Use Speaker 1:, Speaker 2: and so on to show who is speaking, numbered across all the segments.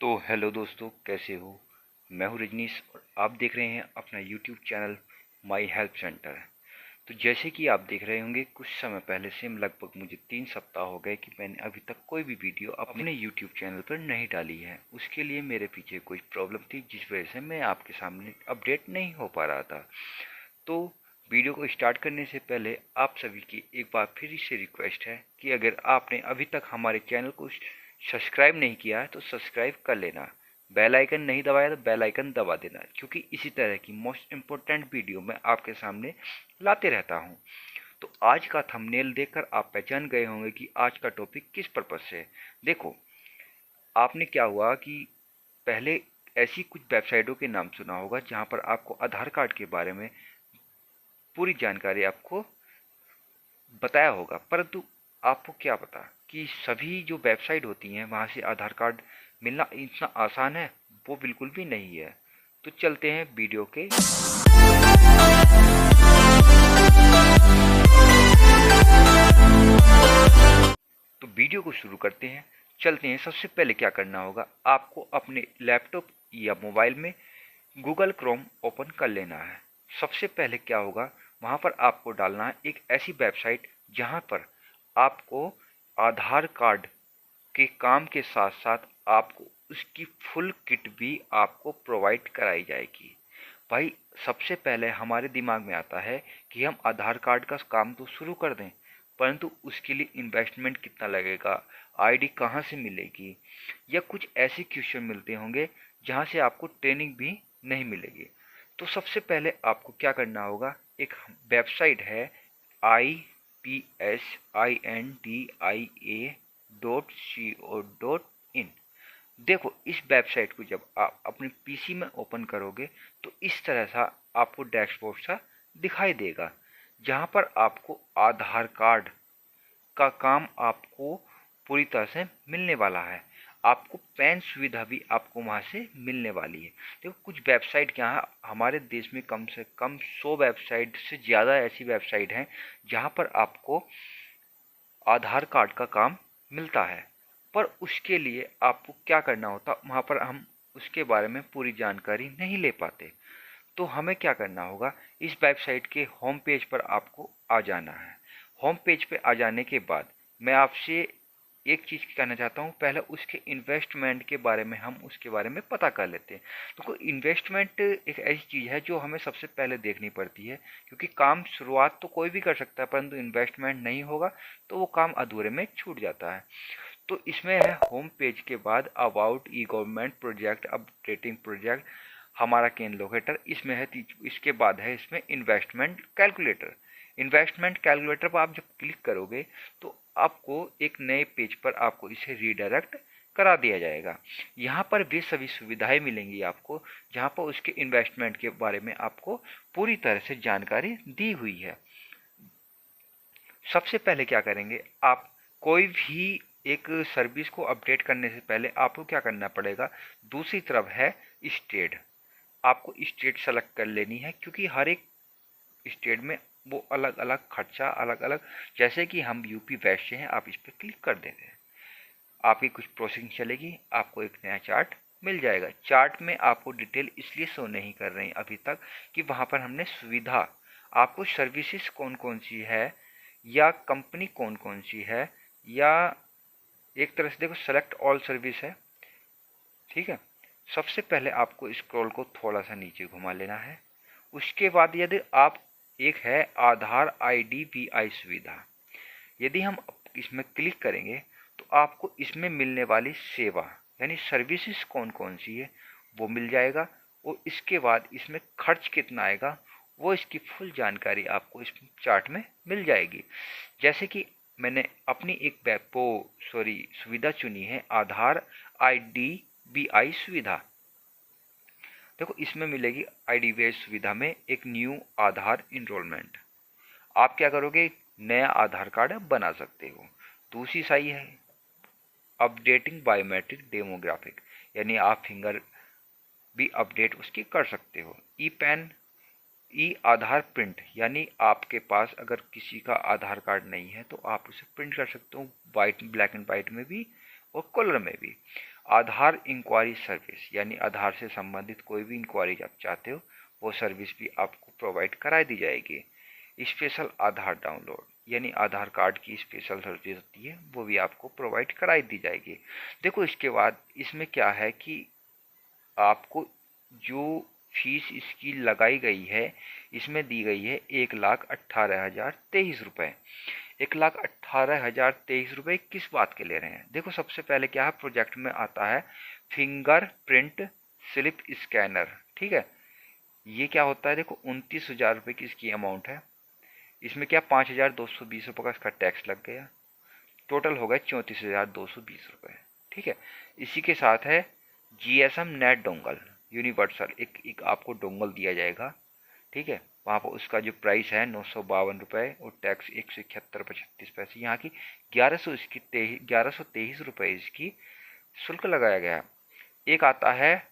Speaker 1: तो हेलो दोस्तों, कैसे हो। मैं हूं रजनीश और आप देख रहे हैं अपना YouTube channel my help centre. तो जैसे कि आप देख रहे होंगे, कुछ समय पहले से लगभग मुझे 3 सप्ताह हो गए कि मैंने अभी तक कोई भी वीडियो अपने यूट्यूब चैनल पर नहीं डाली है। उसके लिए मेरे पीछे कोई प्रॉब्लम थी, जिस वजह से मैं आपके सामने अपडेट नहीं हो पा रहा था। तो वीडियो को स्टार्ट करने से पहले आप सभी की एक बार फिर से रिक्वेस्ट है कि अगर आपने अभी तक हमारे चैनल को सब्सक्राइब नहीं किया है तो सब्सक्राइब कर लेना। बेल आइकन नहीं दबाया तो बेल आइकन दबा देना, क्योंकि इसी तरह की मोस्ट इम्पोर्टेंट वीडियो मैं आपके सामने लाते रहता हूं। तो आज का थंबनेल देखकर आप पहचान गए होंगे कि आज का टॉपिक किस पर्पज से है। देखो, आपने क्या हुआ कि पहले ऐसी कुछ वेबसाइटों के नाम सुना होगा जहां पर आपको आधार कार्ड के बारे में पूरी जानकारी आपको बताया होगा, परंतु आपको क्या पता कि सभी जो वेबसाइट होती हैं वहाँ से आधार कार्ड मिलना इतना आसान है? वो बिल्कुल भी नहीं है। तो चलते हैं वीडियो के। तो वीडियो को शुरू करते हैं, चलते हैं। सबसे पहले क्या करना होगा, आपको अपने लैपटॉप या मोबाइल में गूगल क्रोम ओपन कर लेना है। सबसे पहले क्या होगा, वहाँ पर आपको डालना है एक ऐसी वेबसाइट जहाँ पर आपको आधार कार्ड के काम के साथ साथ आपको उसकी फुल किट भी आपको प्रोवाइड कराई जाएगी। भाई, सबसे पहले हमारे दिमाग में आता है कि हम आधार कार्ड का काम तो शुरू कर दें, परंतु उसके लिए इन्वेस्टमेंट कितना लगेगा, आईडी कहाँ से मिलेगी, या कुछ ऐसे क्वेश्चन मिलते होंगे जहाँ से आपको ट्रेनिंग भी नहीं मिलेगी। तो सबसे पहले आपको क्या करना होगा, एक वेबसाइट है IPSINDIA.co.in। देखो, इस वेबसाइट को जब आप अपने पीसी में ओपन करोगे तो इस तरह सा आपको डैशबोर्ड सा दिखाई देगा, जहाँ पर आपको आधार कार्ड का काम आपको पूरी तरह से मिलने वाला है। आपको पैन सुविधा भी आपको वहाँ से मिलने वाली है। देखो, कुछ वेबसाइट क्या है, हमारे देश में कम से कम 100 वेबसाइट से ज़्यादा ऐसी वेबसाइट हैं जहाँ पर आपको आधार कार्ड का काम मिलता है। पर उसके लिए आपको क्या करना होता, वहाँ पर हम उसके बारे में पूरी जानकारी नहीं ले पाते। तो हमें क्या करना होगा, इस वेबसाइट के होम पेज पर आपको आ जाना है। होम पेज पे आ जाने के बाद मैं आपसे एक चीज़ कहना चाहता हूँ, पहले उसके इन्वेस्टमेंट के बारे में हम उसके बारे में पता कर लेते हैं। तो कोई इन्वेस्टमेंट एक ऐसी चीज़ है जो हमें सबसे पहले देखनी पड़ती है, क्योंकि काम शुरुआत तो कोई भी कर सकता है, परंतु इन्वेस्टमेंट नहीं होगा तो वो काम अधूरे में छूट जाता है। तो इसमें है होम पेज के बाद about E government project updating project, हमारा केन लोकेटर इसमें है। इसके बाद है इसमें इन्वेस्टमेंट कैलकुलेटर। इन्वेस्टमेंट कैलकुलेटर पर आप जब क्लिक करोगे तो आपको एक नए पेज पर आपको इसे रीडायरेक्ट करा दिया जाएगा। यहाँ पर वे सभी सुविधाएं मिलेंगी आपको जहाँ पर उसके इन्वेस्टमेंट के बारे में आपको पूरी तरह से जानकारी दी हुई है। सबसे पहले क्या करेंगे, आप कोई भी एक सर्विस को अपडेट करने से पहले आपको क्या करना पड़ेगा, दूसरी तरफ है स्टेट। आपको स्टेट सेलेक्ट कर लेनी है, क्योंकि हर एक स्टेट में वो अलग अलग खर्चा अलग अलग, जैसे कि हम यूपी वेस्ट से हैं, आप इस पर क्लिक कर देते हैं, आपकी कुछ प्रोसेसिंग चलेगी, आपको एक नया चार्ट मिल जाएगा। चार्ट में आपको डिटेल इसलिए शो नहीं कर रही अभी तक कि वहाँ पर हमने सुविधा, आपको सर्विसेज कौन कौन सी है या कंपनी कौन कौन सी है, या एक तरह से देखो सेलेक्ट ऑल सर्विस है। ठीक है, सबसे पहले आपको स्क्रॉल को थोड़ा सा नीचे घुमा लेना है। उसके बाद यदि आप, एक है आधार IDBI सुविधा, यदि हम इसमें क्लिक करेंगे तो आपको इसमें मिलने वाली सेवा यानी सर्विसेज कौन कौन सी है वो मिल जाएगा, और इसके बाद इसमें खर्च कितना आएगा वो इसकी फुल जानकारी आपको इस चार्ट में मिल जाएगी। जैसे कि मैंने अपनी एक सुविधा चुनी है, आधार IDBI सुविधा। देखो, इसमें मिलेगी IDBI सुविधा में एक न्यू आधार इनरोलमेंट। आप क्या करोगे, नया आधार कार्ड बना सकते हो। दूसरी सही है अपडेटिंग बायोमेट्रिक डेमोग्राफिक, यानी आप फिंगर भी अपडेट उसकी कर सकते हो। ई पैन, ई आधार प्रिंट, यानी आपके पास अगर किसी का आधार कार्ड नहीं है तो आप उसे प्रिंट कर सकते हो, वाइट ब्लैक एंड वाइट में भी और कलर में भी। आधार इंक्वायरी सर्विस, यानी आधार से संबंधित कोई भी इंक्वायरी आप चाहते हो वो सर्विस भी आपको प्रोवाइड करा दी जाएगी। स्पेशल आधार डाउनलोड, यानी आधार कार्ड की स्पेशल सर्विस होती है वो भी आपको प्रोवाइड कराई दी जाएगी। देखो इसके बाद इसमें क्या है कि आपको जो फीस इसकी लगाई गई है इसमें दी गई है 1,18,023 रुपये। 1,18,023 रुपये किस बात के ले रहे हैं? देखो सबसे पहले क्या है, प्रोजेक्ट में आता है फिंगरप्रिंट स्लिप स्कैनर, ठीक है। ये क्या होता है, देखो 29,000 रुपये की इसकी अमाउंट है। इसमें क्या 5,220 रुपये का इसका टैक्स लग गया, टोटल हो गया 34,220 रुपये, ठीक है। इसी के साथ है जीएसएम नेट डोंगल यूनिवर्सल, एक आपको डोंगल दिया जाएगा, ठीक है। वहाँ पर उसका जो प्राइस है 952 रुपये और टैक्स 171 रुपये 36 पैसे, यहाँ की 1123 रुपये इसकी शुल्क लगाया गया है। एक आता है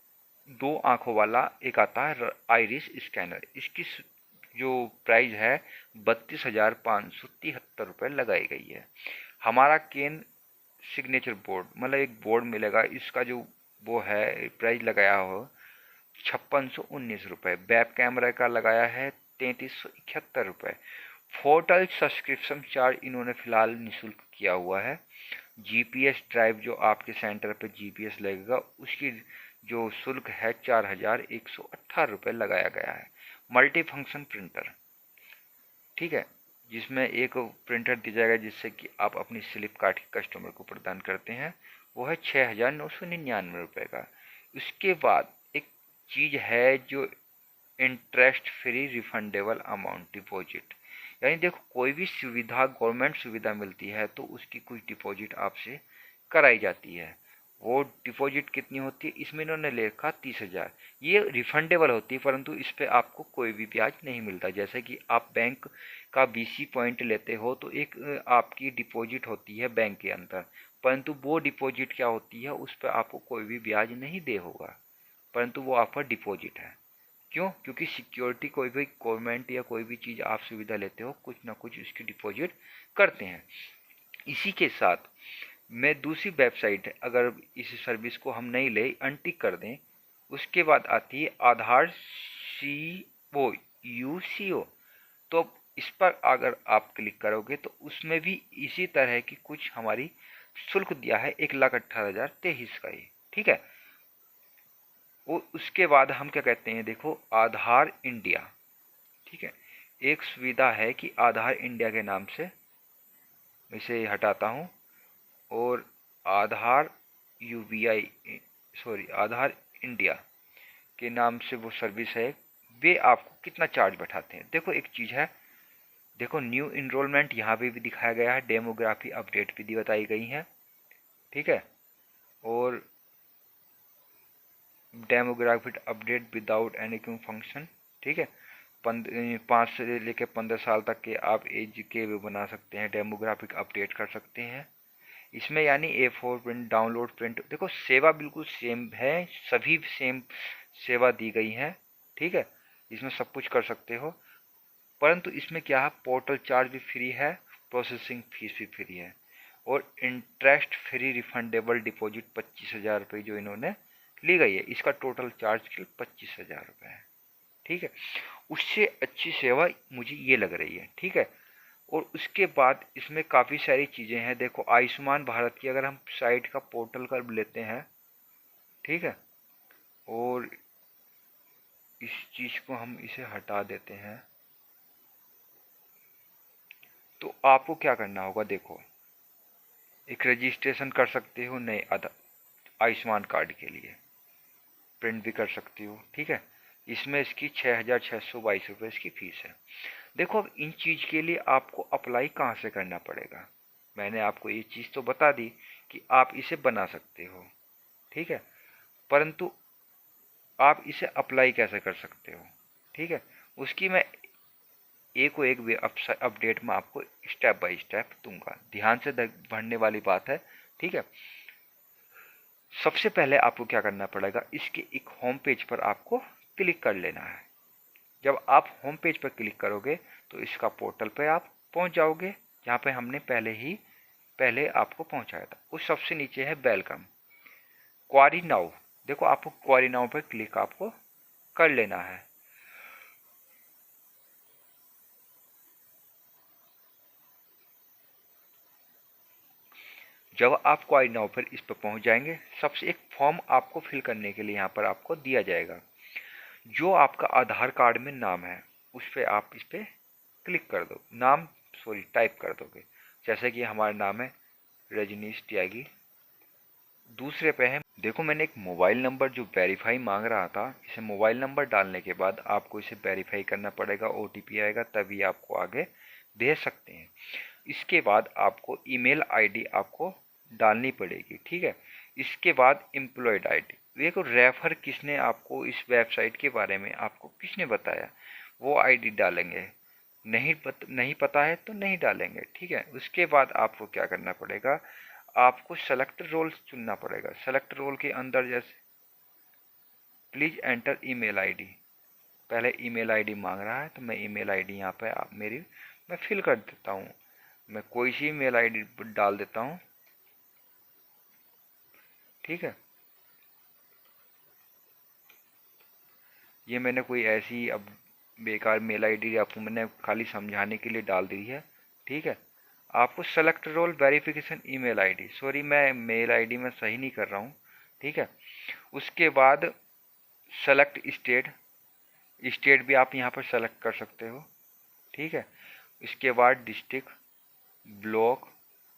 Speaker 1: 2 आँखों वाला, एक आता है आइरिस स्कैनर, इसकी जो प्राइस है 32,573 रुपये लगाई गई है। हमारा केन सिग्नेचर बोर्ड, मतलब एक बोर्ड मिलेगा, इसका जो वो है प्राइस लगाया हो 5619 रुपये। वेब कैमरा का लगाया है 3371 रुपये। पोर्टल सब्सक्रिप्शन चार्ज इन्होंने फिलहाल निःशुल्क किया हुआ है। जीपीएस ड्राइव जो आपके सेंटर पे जीपीएस लगेगा उसकी जो शुल्क है 4,118 रुपये लगाया गया है। मल्टी फंक्शन प्रिंटर, ठीक है, जिसमें एक प्रिंटर दिया जाएगा जिससे कि आप अपनी स्लिप काट के कस्टमर को प्रदान करते हैं, वो है 6,999 रुपये का। उसके बाद एक चीज़ है जो interest free refundable amount deposit, यानी देखो कोई भी सुविधा गवर्नमेंट सुविधा मिलती है तो उसकी कुछ डिपॉजिट आपसे कराई जाती है। वो डिपॉजिट कितनी होती है, इसमें इन्होंने लिखा 30,000। ये रिफंडेबल होती है परंतु इस पर आपको कोई भी ब्याज नहीं मिलता। जैसे कि आप बैंक का बीसी पॉइंट लेते हो तो एक आपकी डिपॉजिट होती है बैंक के अंदर, परंतु वो डिपॉजिट क्या होती है उस पर आपको कोई भी ब्याज नहीं दे होगा, परंतु वो आपका डिपॉजिट है। क्यों? क्योंकि सिक्योरिटी कोई भी गवर्नमेंट या कोई भी चीज़ आप सुविधा लेते हो कुछ ना कुछ उसकी डिपॉजिट करते हैं। इसी के साथ मैं दूसरी वेबसाइट है, अगर इस सर्विस को हम नहीं ले अनटिक कर दें, उसके बाद आती है आधार COUCO। तो इस पर अगर आप क्लिक करोगे तो उसमें भी इसी तरह की कुछ हमारी शुल्क दिया है 1,18,023 का ही, ठीक है। वो उसके बाद हम क्या कहते हैं, देखो आधार इंडिया, ठीक है। एक सुविधा है कि आधार इंडिया के नाम से, इसे हटाता हूँ, और आधार UBI, सॉरी आधार इंडिया के नाम से वो सर्विस है। वे आपको कितना चार्ज बैठाते हैं, देखो एक चीज़ है, देखो न्यू इनरोलमेंट यहाँ पे भी दिखाया गया है, डेमोग्राफी अपडेट भी बताई गई हैं, ठीक है। और demographic update without any Q function, ठीक है। 5 से लेकर 15 साल तक के आप एज के भी बना सकते हैं, डेमोग्राफिक अपडेट कर सकते हैं इसमें, यानी A4 प्रिंट, डाउनलोड प्रिंट, देखो सेवा बिल्कुल सेम है, सभी सेम सेवा दी गई है, ठीक है। इसमें सब कुछ कर सकते हो, परंतु इसमें क्या है, पोर्टल चार्ज भी फ्री है, प्रोसेसिंग फीस भी फ्री है, और इंटरेस्ट फ्री रिफंडेबल डिपॉजिट 25,000 रुपये जो इन्होंने ली गई है, इसका टोटल चार्ज 25,000 रुपये है, ठीक है। उससे अच्छी सेवा मुझे ये लग रही है, ठीक है। और उसके बाद इसमें काफ़ी सारी चीज़ें हैं, देखो आयुष्मान भारत की अगर हम साइट का पोर्टल कर लेते हैं, ठीक है, और इस चीज़ को हम इसे हटा देते हैं, तो आपको क्या करना होगा, देखो एक रजिस्ट्रेशन कर सकते हो नए आयुष्मान कार्ड के लिए, प्रिंट भी कर सकती हो, ठीक है। इसमें इसकी 6,622 रुपये इसकी फीस है। देखो अब इन चीज़ के लिए आपको अप्लाई कहाँ से करना पड़ेगा, मैंने आपको ये चीज़ तो बता दी कि आप इसे बना सकते हो, ठीक है, परंतु आप इसे अप्लाई कैसे कर सकते हो, ठीक है, उसकी मैं एक को एक अपडेट में आपको स्टेप बाय स्टेप दूंगा, ध्यान से पढ़ने वाली बात है, ठीक है। सबसे पहले आपको क्या करना पड़ेगा, इसके एक होम पेज पर आपको क्लिक कर लेना है। जब आप होम पेज पर क्लिक करोगे तो इसका पोर्टल पे आप पहुंच जाओगे, जहाँ पे हमने पहले आपको पहुंचाया था। उस सबसे नीचे है वेलकम, क्वारी नाउ, देखो आपको क्वारी नाउ पर क्लिक आपको कर लेना है। जब आप क्वारी नाउ पर इस पर पहुंच जाएंगे, सबसे एक फॉर्म आपको फिल करने के लिए यहाँ पर आपको दिया जाएगा। जो आपका आधार कार्ड में नाम है उस पर आप इस पर क्लिक कर दो, नाम सॉरी टाइप कर दोगे। जैसे कि हमारा नाम है रजनीश त्यागी। दूसरे पे है, देखो मैंने एक मोबाइल नंबर जो वेरीफाई मांग रहा था, इसे मोबाइल नंबर डालने के बाद आपको इसे वेरीफाई करना पड़ेगा, ओटीपी आएगा तभी आपको आगे दे सकते हैं। इसके बाद आपको ईमेल आईडी आपको डालनी पड़ेगी, ठीक है। इसके बाद एम्प्लॉयड आईडी, देखो रेफर किसने आपको इस वेबसाइट के बारे में आपको किसने बताया, वो आईडी डालेंगे। नहीं पता है तो नहीं डालेंगे, ठीक है। उसके बाद आपको क्या करना पड़ेगा, आपको सेलेक्ट रोल चुनना पड़ेगा। सेलेक्ट रोल के अंदर जैसे प्लीज एंटर ईमेल आईडी, पहले ईमेल आईडी मांग रहा है तो मैं ईमेल आईडी यहाँ पे आप मेरी मैं फिल कर देता हूँ। मैं कोई सी ईमेल आईडी डाल देता हूँ, ठीक है। ये मैंने कोई ऐसी अब बेकार मेल आईडी आपको मैंने खाली समझाने के लिए डाल दी है, ठीक है। आपको select role verification email ID, sorry मैं मेल आईडी में सही नहीं कर रहा हूँ, ठीक है। उसके बाद सेलेक्ट स्टेट, स्टेट भी आप यहाँ पर सेलेक्ट कर सकते हो, ठीक है। इसके बाद डिस्ट्रिक्ट, ब्लॉक,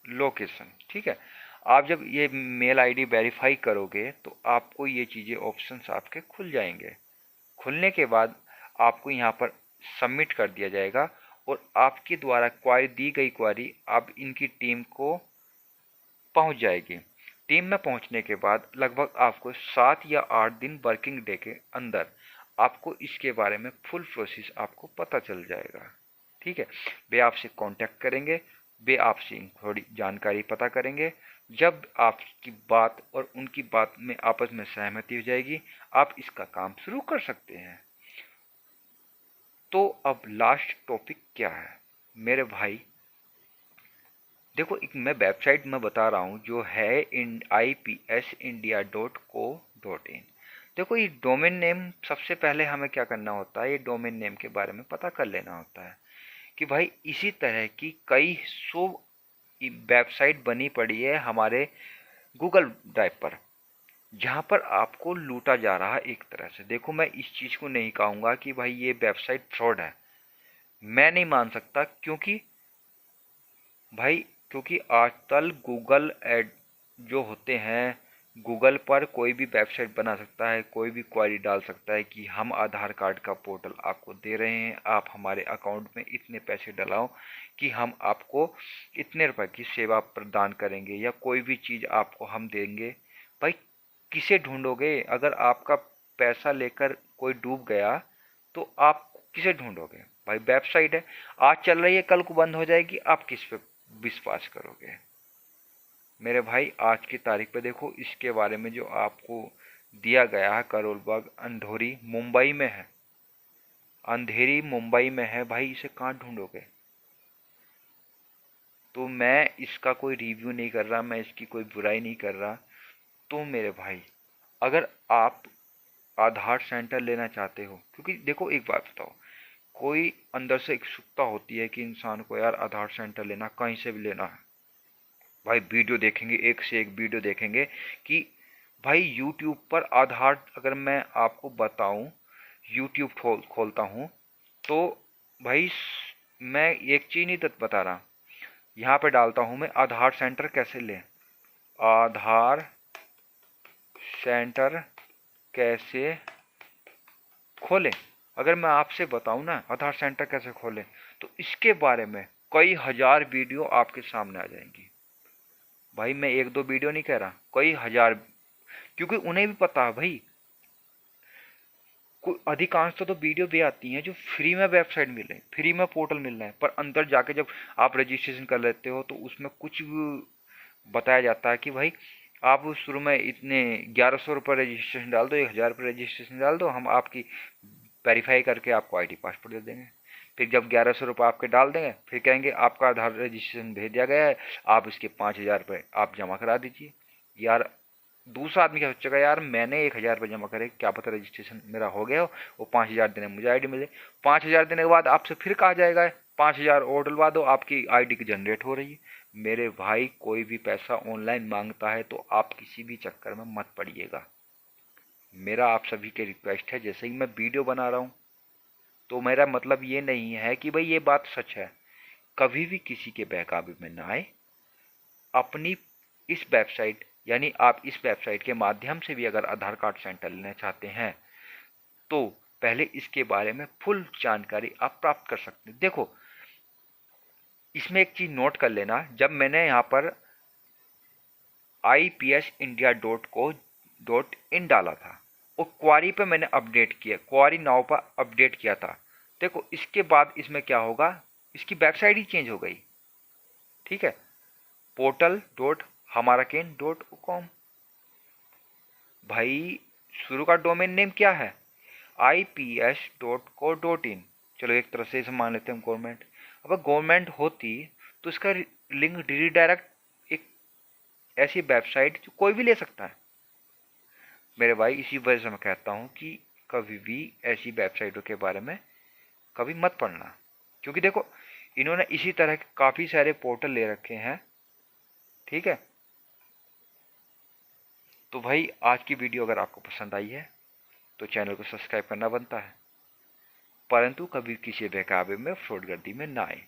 Speaker 1: लोकेशन, ठीक है। आप जब ये मेल आईडी वेरीफाई करोगे तो आपको ये चीज़ें ऑप्शंस आपके खुल जाएंगे। खुलने के बाद आपको यहाँ पर सबमिट कर दिया जाएगा और आपके द्वारा क्वारी दी गई क्वारी अब इनकी टीम को पहुँच जाएगी। टीम में पहुँचने के बाद लगभग आपको 7 या 8 दिन वर्किंग डे के अंदर आपको इसके बारे में फुल प्रोसेस आपको पता चल जाएगा, ठीक है। वे आपसे कांटेक्ट करेंगे, वे आपसे थोड़ी जानकारी पता करेंगे। जब आपकी बात और उनकी बात में आपस में सहमति हो जाएगी, आप इसका काम शुरू कर सकते हैं। तो अब लास्ट टॉपिक क्या है मेरे भाई, देखो एक मैं वेबसाइट में बता रहा हूँ जो है IPSindia.co.in। देखो ये डोमेन नेम, सबसे पहले हमें क्या करना होता है, ये डोमेन नेम के बारे में पता कर लेना होता है कि भाई इसी तरह की कई सौ वेबसाइट बनी पड़ी है हमारे गूगल ड्राइव पर, जहाँ पर आपको लूटा जा रहा है एक तरह से। देखो मैं इस चीज़ को नहीं कहूँगा कि भाई ये वेबसाइट फ्रॉड है, मैं नहीं मान सकता, क्योंकि भाई क्योंकि आजकल गूगल एड जो होते हैं, गूगल पर कोई भी वेबसाइट बना सकता है, कोई भी क्वेरी डाल सकता है कि हम आधार कार्ड का पोर्टल आपको दे रहे हैं, आप हमारे अकाउंट में इतने पैसे डलाओ कि हम आपको इतने रुपए की सेवा प्रदान करेंगे या कोई भी चीज़ आपको हम देंगे। भाई किसे ढूंढोगे, अगर आपका पैसा लेकर कोई डूब गया तो आप किसे ढूंढोगे। भाई वेबसाइट है, आज चल रही है कल को बंद हो जाएगी, आप किस पे विश्वास करोगे। मेरे भाई आज की तारीख पे देखो इसके बारे में जो आपको दिया गया है, करोल बाग अंधेरी मुंबई में है, अंधेरी मुंबई में है, भाई इसे कहाँ ढूंढोगे। तो मैं इसका कोई रिव्यू नहीं कर रहा, मैं इसकी कोई बुराई नहीं कर रहा। तो मेरे भाई अगर आप आधार सेंटर लेना चाहते हो, क्योंकि देखो एक बात बताओ, कोई अंदर से उत्सुकता होती है कि इंसान को यार आधार सेंटर लेना, कहीं से भी लेना है। भाई वीडियो देखेंगे, एक से एक वीडियो देखेंगे कि भाई यूट्यूब पर आधार, अगर मैं आपको बताऊं यूट्यूब खोलता हूं तो भाई मैं एक चीज़ नहीं बता रहा, यहाँ पे डालता हूं मैं आधार सेंटर कैसे लें, आधार सेंटर कैसे खोलें। अगर मैं आपसे बताऊं ना आधार सेंटर कैसे खोलें, तो इसके बारे में कई हजार वीडियो आपके सामने आ जाएंगी। भाई मैं एक दो वीडियो नहीं कह रहा, कई हजार, क्योंकि उन्हें भी पता है भाई, अधिकांश तो वीडियो भी आती हैं जो फ्री में वेबसाइट मिल रही है, फ्री में पोर्टल मिल रहा है, पर अंदर जाके जब आप रजिस्ट्रेशन कर लेते हो तो उसमें कुछ बताया जाता है कि भाई आप शुरू में इतने 1100 रुपये रजिस्ट्रेशन डाल दो, 1000 रुपये रजिस्ट्रेशन डाल दो, हम आपकी वेरीफाई करके आपको आईडी पासपोर्ट दे देंगे। फिर जब 1100 रुपये आपके डाल देंगे, फिर कहेंगे आपका आधार रजिस्ट्रेशन भेज दिया गया है, आप इसके 5000 रुपये आप जमा करा दीजिए। यार दूसरा आदमी क्या सोचेगा, यार मैंने 1,000 रुपये जमा करे, क्या पता रजिस्ट्रेशन मेरा हो गया हो, वो 5,000 देने मुझे आईडी मिले। 5,000 देने के बाद आपसे फिर कहा जाएगा 5,000 और डलवा दो, आपकी आईडी की जनरेट हो रही है। मेरे भाई, कोई भी पैसा ऑनलाइन मांगता है तो आप किसी भी चक्कर में मत पड़िएगा। मेरा आप सभी के रिक्वेस्ट है, जैसे ही मैं वीडियो बना रहा हूँ तो मेरा मतलब ये नहीं है कि भाई ये बात सच है। कभी भी किसी के बहकावे में ना आए। अपनी इस वेबसाइट, यानी आप इस वेबसाइट के माध्यम से भी अगर आधार कार्ड सेंटर लेना चाहते हैं तो पहले इसके बारे में फुल जानकारी आप प्राप्त कर सकते हैं। देखो, इसमें एक चीज नोट कर लेना, जब मैंने यहाँ पर IPSindia.co.in डाला था, वो क्वारी पे मैंने अपडेट किया, क्वारी नाउ पर अपडेट किया था। देखो, इसके बाद इसमें क्या होगा, इसकी वेबसाइट ही चेंज हो गई। ठीक है, portal.hamaraken.com। भाई, शुरू का डोमेन नेम क्या है, IPS.co.in। चलो एक तरह से इसे मान लेते हैं गवर्नमेंट। अब गवर्नमेंट होती तो इसका लिंक रिडायरेक्ट एक ऐसी वेबसाइट जो कोई भी ले सकता है। मेरे भाई, इसी वजह से मैं कहता हूँ कि कभी भी ऐसी वेबसाइटों के बारे में कभी मत पढ़ना, क्योंकि देखो, इन्होंने इसी तरह के काफ़ी सारे पोर्टल ले रखे हैं। ठीक है, तो भाई आज की वीडियो अगर आपको पसंद आई है तो चैनल को सब्सक्राइब करना बनता है, परंतु कभी किसी बहकावे में फ्रॉडगर्दी में ना आए।